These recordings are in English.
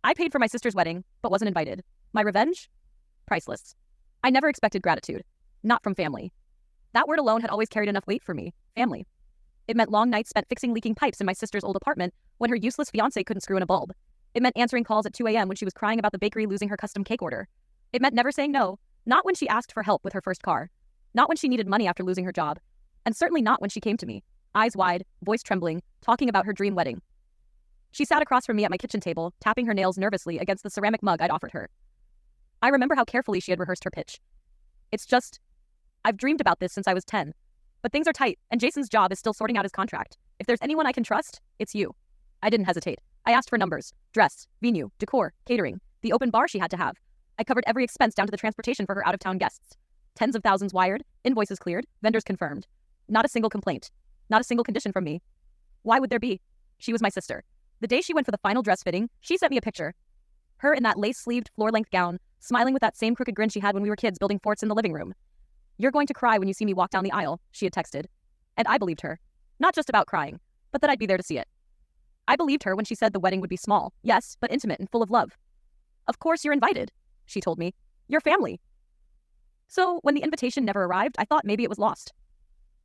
I paid for my sister's wedding, but wasn't invited. My revenge? Priceless. I never expected gratitude. Not from family. That word alone had always carried enough weight for me. Family. It meant long nights spent fixing leaking pipes in my sister's old apartment when her useless fiancé couldn't screw in a bulb. It meant answering calls at 2 a.m. when she was crying about the bakery losing her custom cake order. It meant never saying no, not when she asked for help with her first car, not when she needed money after losing her job, and certainly not when she came to me, eyes wide, voice trembling, talking about her dream wedding. She sat across from me at my kitchen table, tapping her nails nervously against the ceramic mug I'd offered her. I remember how carefully she had rehearsed her pitch. It's just, I've dreamed about this since I was 10. But things are tight, and Jason's job is still sorting out his contract. If there's anyone I can trust, it's you. I didn't hesitate. I asked for numbers, dress, venue, decor, catering, the open bar she had to have. I covered every expense down to the transportation for her out-of-town guests. Tens of thousands wired, invoices cleared, vendors confirmed. Not a single complaint. Not a single condition from me. Why would there be? She was my sister. The day she went for the final dress fitting, she sent me a picture. Her in that lace-sleeved, floor-length gown, smiling with that same crooked grin she had when we were kids building forts in the living room. "You're going to cry when you see me walk down the aisle," she had texted. And I believed her. Not just about crying, but that I'd be there to see it. I believed her when she said the wedding would be small, yes, but intimate and full of love. "Of course you're invited," she told me. "Your family." So, when the invitation never arrived, I thought maybe it was lost.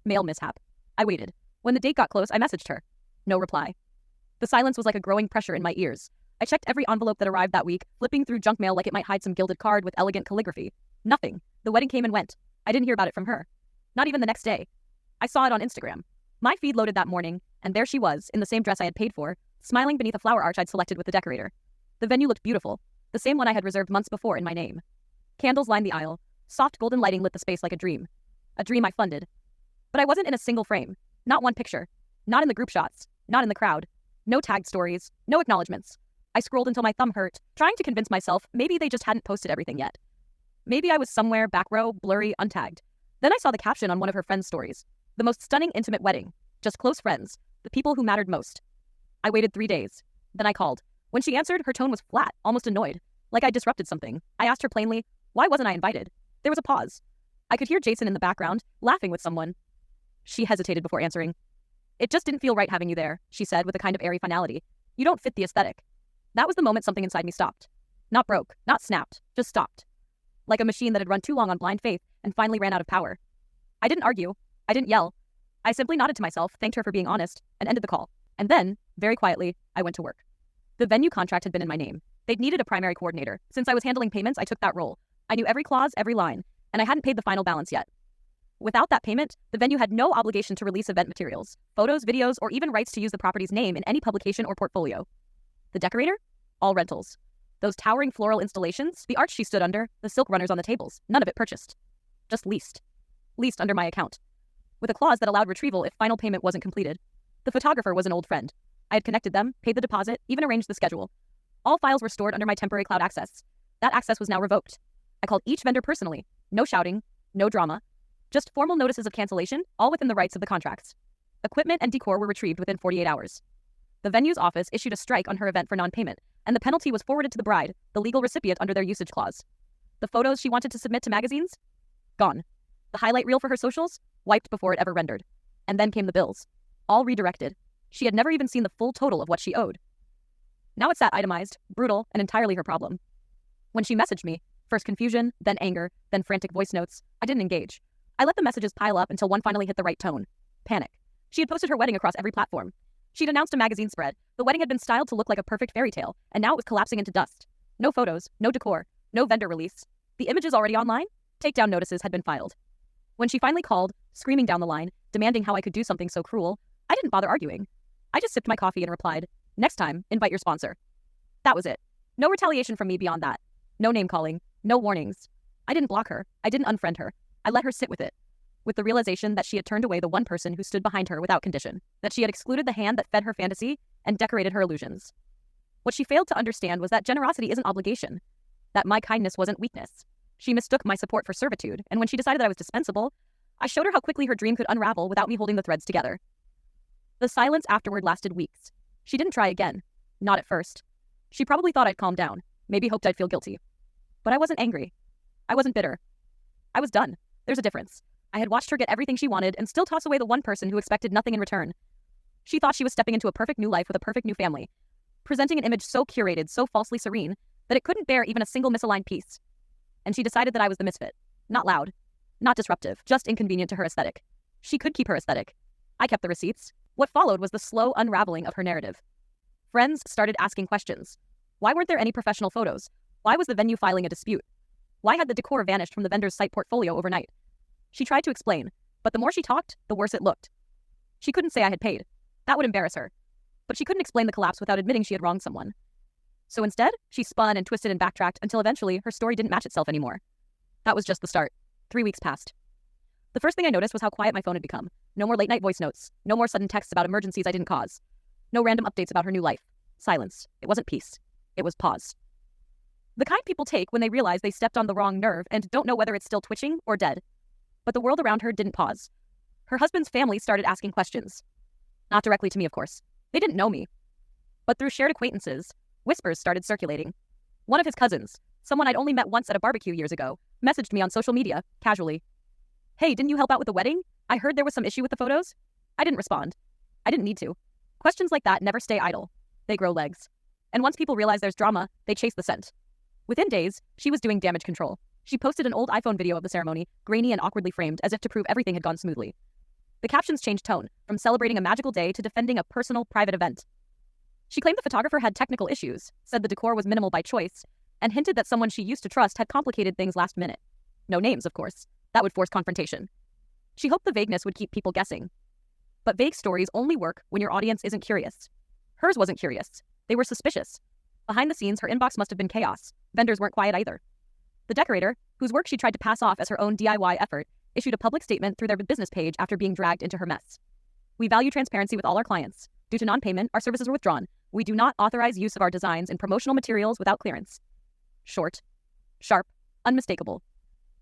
Mail mishap. I waited. When the date got close, I messaged her. No reply. The silence was like a growing pressure in my ears. I checked every envelope that arrived that week, flipping through junk mail like it might hide some gilded card with elegant calligraphy. Nothing. The wedding came and went. I didn't hear about it from her. Not even the next day. I saw it on Instagram. My feed loaded that morning, and there she was, in the same dress I had paid for, smiling beneath a flower arch I'd selected with the decorator. The venue looked beautiful, the same one I had reserved months before in my name. Candles lined the aisle. Soft golden lighting lit the space like a dream. A dream I funded. But I wasn't in a single frame. Not one picture. Not in the group shots. Not in the crowd. No tagged stories. No acknowledgements. I scrolled until my thumb hurt, trying to convince myself maybe they just hadn't posted everything yet. Maybe I was somewhere back row, blurry, untagged. Then I saw the caption on one of her friends' stories. "The most stunning intimate wedding. Just close friends. The people who mattered most." I waited 3 days. Then I called. When she answered, her tone was flat, almost annoyed. Like I disrupted something. I asked her plainly, why wasn't I invited? There was a pause. I could hear Jason in the background, laughing with someone. She hesitated before answering. "It just didn't feel right having you there," she said with a kind of airy finality. "You don't fit the aesthetic." That was the moment something inside me stopped. Not broke, not snapped, just stopped. Like a machine that had run too long on blind faith and finally ran out of power. I didn't argue. I didn't yell. I simply nodded to myself, thanked her for being honest, and ended the call. And then, very quietly, I went to work. The venue contract had been in my name. They'd needed a primary coordinator. Since I was handling payments, I took that role. I knew every clause, every line, and I hadn't paid the final balance yet. Without that payment, the venue had no obligation to release event materials, photos, videos, or even rights to use the property's name in any publication or portfolio. The decorator? All rentals. Those towering floral installations, the arch she stood under, the silk runners on the tables, none of it purchased. Just leased. Leased under my account. With a clause that allowed retrieval if final payment wasn't completed. The photographer was an old friend. I had connected them, paid the deposit, even arranged the schedule. All files were stored under my temporary cloud access. That access was now revoked. I called each vendor personally. No shouting, no drama. Just formal notices of cancellation, all within the rights of the contracts. Equipment and decor were retrieved within 48 hours. The venue's office issued a strike on her event for non-payment, and the penalty was forwarded to the bride, the legal recipient under their usage clause. The photos she wanted to submit to magazines? Gone. The highlight reel for her socials? Wiped before it ever rendered. And then came the bills. All redirected. She had never even seen the full total of what she owed. Now it sat itemized, brutal, and entirely her problem. When she messaged me, first confusion, then anger, then frantic voice notes, I didn't engage. I let the messages pile up until one finally hit the right tone. Panic. She had posted her wedding across every platform. She'd announced a magazine spread. The wedding had been styled to look like a perfect fairy tale, and now it was collapsing into dust. No photos, no decor, no vendor release. The images already online? Takedown notices had been filed. When she finally called, screaming down the line, demanding how I could do something so cruel, I didn't bother arguing. I just sipped my coffee and replied, "Next time, invite your sponsor." That was it. No retaliation from me beyond that. No name calling, no warnings. I didn't block her. I didn't unfriend her. I let her sit with it. With the realization that she had turned away the one person who stood behind her without condition, that she had excluded the hand that fed her fantasy and decorated her illusions. What she failed to understand was that generosity isn't obligation, that my kindness wasn't weakness. She mistook my support for servitude, and when she decided that I was dispensable, I showed her how quickly her dream could unravel without me holding the threads together. The silence afterward lasted weeks. She didn't try again. Not at first. She probably thought I'd calm down, maybe hoped I'd feel guilty. But I wasn't angry. I wasn't bitter. I was done. There's a difference. I had watched her get everything she wanted and still toss away the one person who expected nothing in return. She thought she was stepping into a perfect new life with a perfect new family. presenting an image so curated, so falsely serene, that it couldn't bear even a single misaligned piece. And she decided that I was the misfit. Not loud, not disruptive, just inconvenient to her aesthetic. She could keep her aesthetic. I kept the receipts. What followed was the slow unraveling of her narrative. Friends started asking questions. Why weren't there any professional photos? Why was the venue filing a dispute? Why had the decor vanished from the vendor's site portfolio overnight? She tried to explain, but the more she talked, the worse it looked. She couldn't say I had paid. That would embarrass her. But she couldn't explain the collapse without admitting she had wronged someone. So instead, she spun and twisted and backtracked until eventually her story didn't match itself anymore. That was just the start. 3 weeks passed. The first thing I noticed was how quiet my phone had become. No more late-night voice notes. No more sudden texts about emergencies I didn't cause. No random updates about her new life. Silence. It wasn't peace. It was pause. The kind people take when they realize they stepped on the wrong nerve and don't know whether it's still twitching or dead. But the world around her didn't pause. Her husband's family started asking questions. Not directly to me, of course. They didn't know me. But through shared acquaintances, whispers started circulating. One of his cousins, someone I'd only met once at a barbecue years ago, messaged me on social media, casually. Hey, didn't you help out with the wedding? I heard there was some issue with the photos. I didn't respond. I didn't need to. Questions like that never stay idle. They grow legs. And once people realize there's drama, they chase the scent. Within days, she was doing damage control. She posted an old iPhone video of the ceremony, grainy and awkwardly framed, as if to prove everything had gone smoothly. The captions changed tone, from celebrating a magical day to defending a personal, private event. She claimed the photographer had technical issues, said the decor was minimal by choice, and hinted that someone she used to trust had complicated things last minute. No names, of course. That would force confrontation. She hoped the vagueness would keep people guessing. But vague stories only work when your audience isn't curious. Hers wasn't curious. They were suspicious. Behind the scenes, her inbox must have been chaos. Vendors weren't quiet either. The decorator, whose work she tried to pass off as her own DIY effort, issued a public statement through their business page after being dragged into her mess. We value transparency with all our clients. Due to non-payment, our services were withdrawn. We do not authorize use of our designs in promotional materials without clearance. Short, sharp, unmistakable.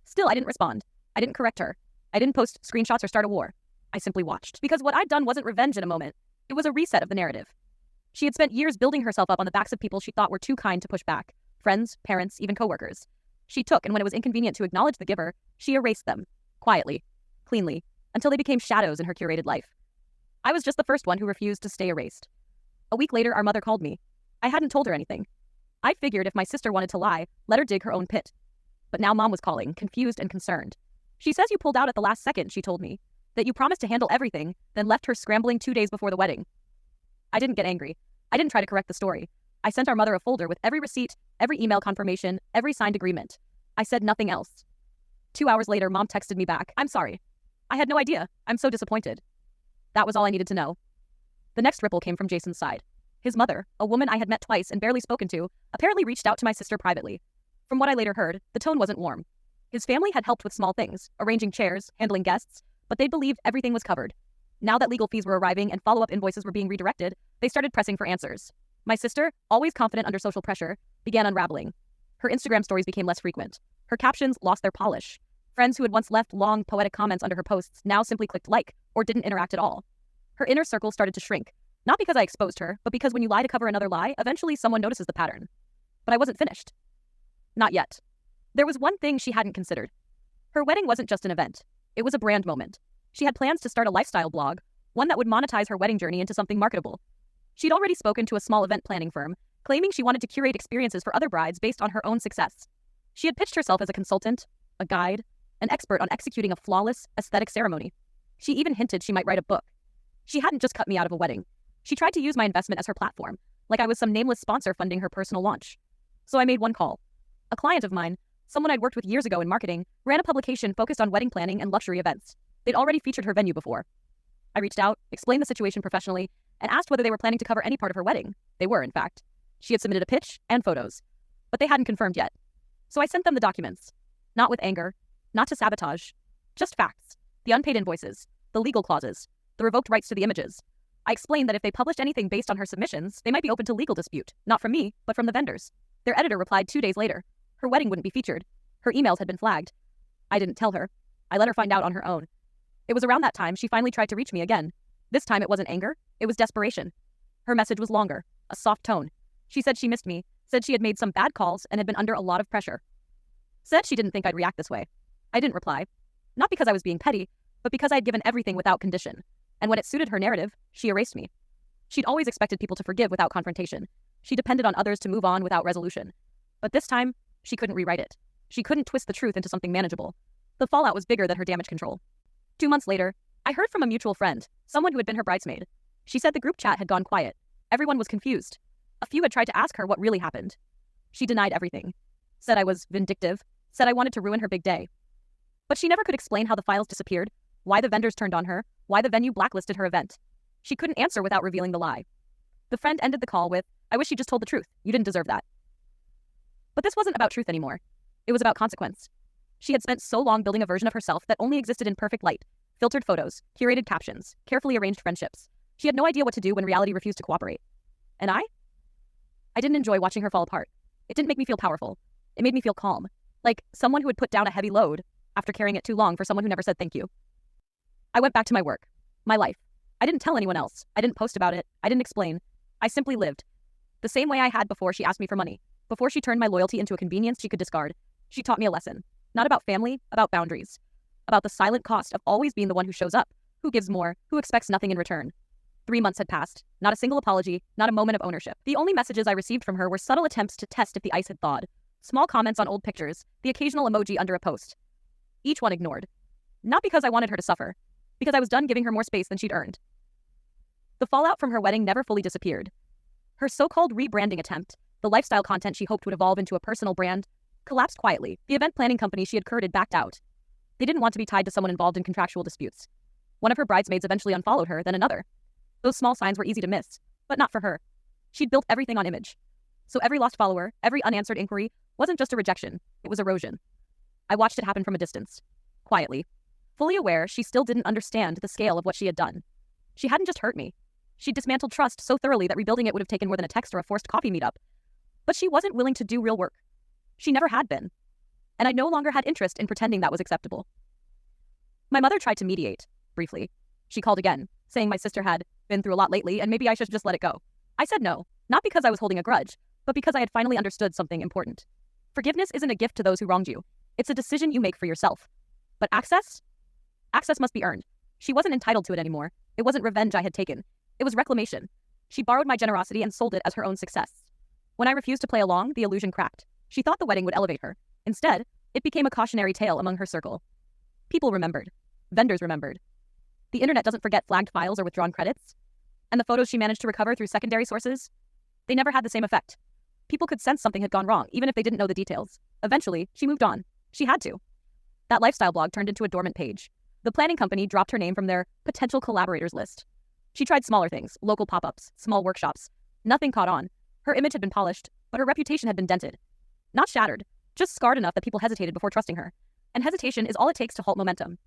Still, I didn't respond. I didn't correct her. I didn't post screenshots or start a war. I simply watched. Because what I'd done wasn't revenge in a moment. It was a reset of the narrative. She had spent years building herself up on the backs of people she thought were too kind to push back. Friends, parents, even coworkers. She took, and when it was inconvenient to acknowledge the giver, she erased them. Quietly. Cleanly. Until they became shadows in her curated life. I was just the first one who refused to stay erased. A week later, our mother called me. I hadn't told her anything. I figured if my sister wanted to lie, let her dig her own pit. But now Mom was calling, confused and concerned. She says you pulled out at the last second, she told me. That you promised to handle everything, then left her scrambling 2 days before the wedding. I didn't get angry. I didn't try to correct the story. I sent our mother a folder with every receipt, every email confirmation, every signed agreement. I said nothing else. 2 hours later, Mom texted me back. I'm sorry. I had no idea. I'm so disappointed. That was all I needed to know. The next ripple came from Jason's side. His mother, a woman I had met twice and barely spoken to, apparently reached out to my sister privately. From what I later heard, the tone wasn't warm. His family had helped with small things, arranging chairs, handling guests, but they believed everything was covered. Now that legal fees were arriving and follow-up invoices were being redirected, they started pressing for answers. My sister, always confident under social pressure, began unraveling. Her Instagram stories became less frequent. Her captions lost their polish. Friends who had once left long, poetic comments under her posts now simply clicked like or didn't interact at all. Her inner circle started to shrink, not because I exposed her, but because when you lie to cover another lie, eventually someone notices the pattern. But I wasn't finished. Not yet. There was one thing she hadn't considered. Her wedding wasn't just an event. It was a brand moment. She had plans to start a lifestyle blog, one that would monetize her wedding journey into something marketable. She'd already spoken to a small event planning firm, claiming she wanted to curate experiences for other brides based on her own success. She had pitched herself as a consultant, a guide, an expert on executing a flawless, aesthetic ceremony. She even hinted she might write a book. She hadn't just cut me out of a wedding. She tried to use my investment as her platform, like I was some nameless sponsor funding her personal launch. So I made one call. A client of mine, someone I'd worked with years ago in marketing, ran a publication focused on wedding planning and luxury events. They'd already featured her venue before. I reached out, explained the situation professionally, and asked whether they were planning to cover any part of her wedding. They were, in fact. She had submitted a pitch and photos, but they hadn't confirmed yet. So I sent them the documents. Not with anger, not to sabotage, just facts. The unpaid invoices, the legal clauses, the revoked rights to the images. I explained that if they published anything based on her submissions, they might be open to legal dispute, not from me, but from the vendors. Their editor replied 2 days later. Her wedding wouldn't be featured. Her emails had been flagged. I didn't tell her. I let her find out on her own. It was around that time she finally tried to reach me again. This time it wasn't anger, it was desperation. Her message was longer, a soft tone. She said she missed me, said she had made some bad calls and had been under a lot of pressure. Said she didn't think I'd react this way. I didn't reply. Not because I was being petty, but because I had given everything without condition. And when it suited her narrative, she erased me. She'd always expected people to forgive without confrontation. She depended on others to move on without resolution. But this time, she couldn't rewrite it. She couldn't twist the truth into something manageable. The fallout was bigger than her damage control. 2 months later, I heard from a mutual friend, someone who had been her bridesmaid. She said the group chat had gone quiet. Everyone was confused. A few had tried to ask her what really happened. She denied everything. Said I was vindictive. Said I wanted to ruin her big day. But she never could explain how the files disappeared, why the vendors turned on her, why the venue blacklisted her event. She couldn't answer without revealing the lie. The friend ended the call with, "I wish you just told the truth. You didn't deserve that." But this wasn't about truth anymore. It was about consequence. She had spent so long building a version of herself that only existed in perfect light, filtered photos, curated captions, carefully arranged friendships. She had no idea what to do when reality refused to cooperate. And I didn't enjoy watching her fall apart. It didn't make me feel powerful. It made me feel calm, like someone who had put down a heavy load after carrying it too long for someone who never said thank you. I went back to my work, my life. I didn't tell anyone else. I didn't post about it. I didn't explain. I simply lived. The same way I had before she asked me for money. Before she turned my loyalty into a convenience she could discard. She taught me a lesson. Not about family, about boundaries. About the silent cost of always being the one who shows up, who gives more, who expects nothing in return. 3 months had passed. Not a single apology, not a moment of ownership. The only messages I received from her were subtle attempts to test if the ice had thawed. Small comments on old pictures, the occasional emoji under a post. Each one ignored. Not because I wanted her to suffer, because I was done giving her more space than she'd earned. The fallout from her wedding never fully disappeared. Her so-called rebranding attempt, the lifestyle content she hoped would evolve into a personal brand, collapsed quietly. The event planning company she had courted backed out. They didn't want to be tied to someone involved in contractual disputes. One of her bridesmaids eventually unfollowed her, then another. Those small signs were easy to miss, but not for her. She'd built everything on image. So every lost follower, every unanswered inquiry, wasn't just a rejection, it was erosion. I watched it happen from a distance. Quietly. Fully aware, she still didn't understand the scale of what she had done. She hadn't just hurt me. She'd dismantled trust so thoroughly that rebuilding it would have taken more than a text or a forced coffee meetup. But she wasn't willing to do real work. She never had been. And I no longer had interest in pretending that was acceptable. My mother tried to mediate, briefly. She called again, saying my sister had been through a lot lately and maybe I should just let it go. I said no, not because I was holding a grudge, but because I had finally understood something important. Forgiveness isn't a gift to those who wronged you. It's a decision you make for yourself. But access? Access must be earned. She wasn't entitled to it anymore. It wasn't revenge I had taken. It was reclamation. She borrowed my generosity and sold it as her own success. When I refused to play along, the illusion cracked. She thought the wedding would elevate her. Instead, it became a cautionary tale among her circle. People remembered. Vendors remembered. The internet doesn't forget flagged files or withdrawn credits. And the photos she managed to recover through secondary sources? They never had the same effect. People could sense something had gone wrong, even if they didn't know the details. Eventually, she moved on. She had to. That lifestyle blog turned into a dormant page. The planning company dropped her name from their potential collaborators list. She tried smaller things, local pop-ups, small workshops. Nothing caught on. Her image had been polished, but her reputation had been dented. Not shattered, just scarred enough that people hesitated before trusting her. And hesitation is all it takes to halt momentum.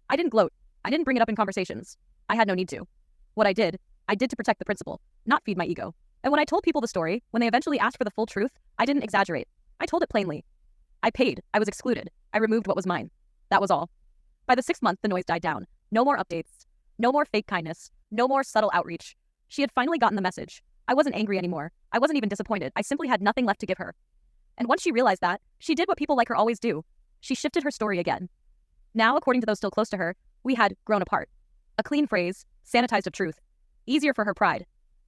I didn't gloat. I didn't bring it up in conversations. I had no need to. What I did to protect the principle, not feed my ego. And when I told people the story, when they eventually asked for the full truth, I didn't exaggerate. I told it plainly. I paid. I was excluded. I removed what was mine. That was all. By the 6th month, the noise died down. No more updates. No more fake kindness. No more subtle outreach. She had finally gotten the message. I wasn't angry anymore. I wasn't even disappointed. I simply had nothing left to give her. And once she realized that, she did what people like her always do. She shifted her story again. Now, according to those still close to her, we had grown apart. A clean phrase, sanitized of truth. Easier for her pride.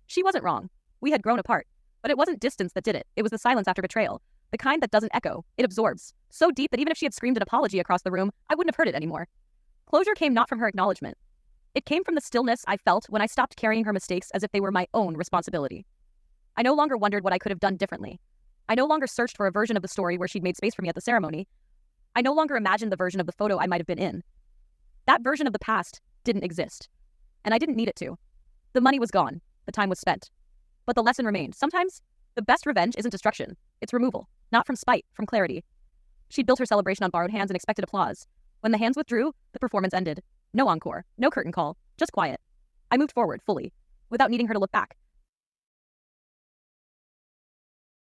She wasn't wrong. We had grown apart. But it wasn't distance that did it. It was the silence after betrayal. The kind that doesn't echo. It absorbs. So deep that even if she had screamed an apology across the room, I wouldn't have heard it anymore. Closure came not from her acknowledgement. It came from the stillness I felt when I stopped carrying her mistakes as if they were my own responsibility. I no longer wondered what I could have done differently. I no longer searched for a version of the story where she'd made space for me at the ceremony. I no longer imagined the version of the photo I might have been in. That version of the past didn't exist. And I didn't need it to. The money was gone. The time was spent. But the lesson remained. Sometimes, the best revenge isn't destruction. It's removal. Not from spite, from clarity. She'd built her celebration on borrowed hands and expected applause. When the hands withdrew, the performance ended. No encore, no curtain call, just quiet. I moved forward, fully, without needing her to look back.